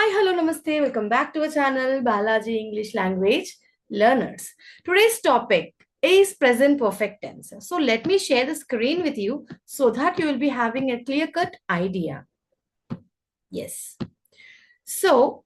Hi, hello, namaste. Welcome back to our channel, Balaji English Language Learners. Today's topic is present perfect tense. So let me share the screen with you so that you will be having a clear-cut idea. Yes. So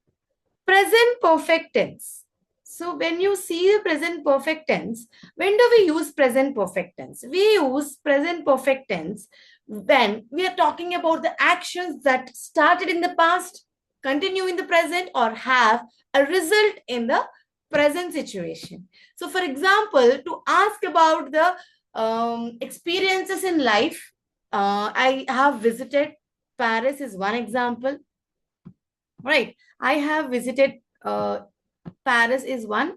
present perfect tense. So when you see the present perfect tense, when do we use present perfect tense? We use present perfect tense when we are talking about the actions that started in the past, continue in the present, or have a result in the present situation. So for example, to ask about the experiences in life, I have visited Paris is one example, right? I have visited Paris is one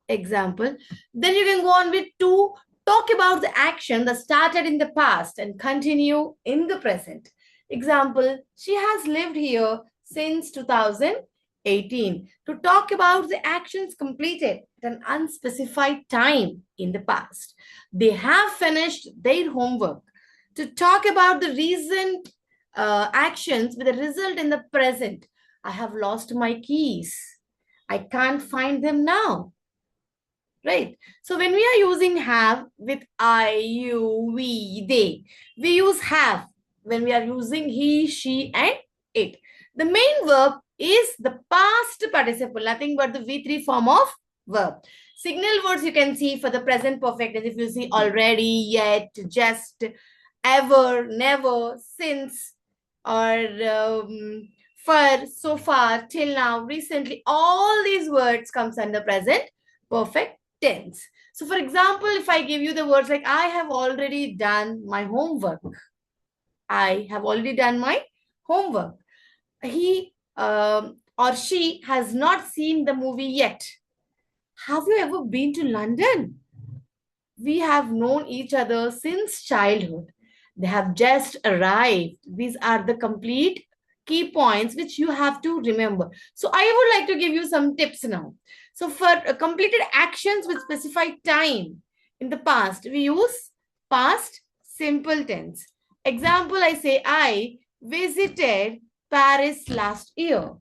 example. Then you can go on with to talk about the action that started in the past and continue in the present. Example, she has lived here since 2018. To talk about the actions completed at an unspecified time in the past. They have finished their homework. To talk about the recent actions with a result in the present. I have lost my keys. I can't find them now. Right? So when we are using have with I, you, we, they, we use have when we are using he, she, and it. The main verb is the past participle, nothing but the V3 form of verb. Signal words you can see for the present perfect as if you see already, yet, just, ever, never, since, or for, so far, till now, recently. All these words comes under present perfect tense. So for example, if I give you the words like I have already done my homework. I have already done my homework. He or she has not seen the movie yet. Have you ever been to London? We have known each other since childhood. They have just arrived. These are the complete key points which you have to remember. So I would like to give you some tips now. So for completed actions with specified time in the past, we use past simple tense. Example, I say, I visited Paris last year.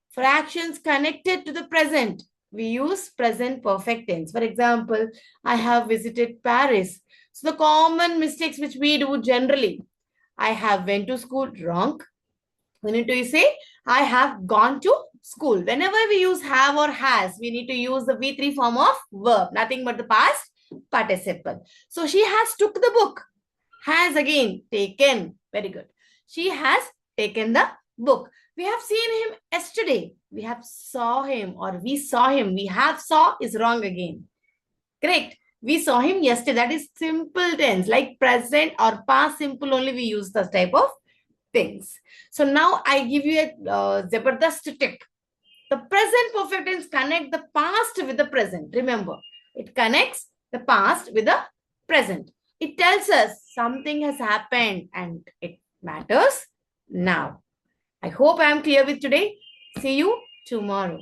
For actions connected to the present, we use present perfect tense. For example, I have visited Paris. So the common mistakes which we do generally, I have went to school, wrong. We need to say, I have gone to school. Whenever we use have or has, we need to use the V3 form of verb, nothing but the past participle. So she has took the book. Has again taken. Very good. She has taken the book. We have seen him yesterday. We have saw him or we saw him. We have saw is wrong again. Correct. We saw him yesterday. That is simple tense. Like present or past simple only we use this type of things. So now I give you a Zabardast tip. The present perfect tense connect the past with the present. Remember, it connects the past with the present. It tells us something has happened and it matters now. I hope I am clear with today. See you tomorrow.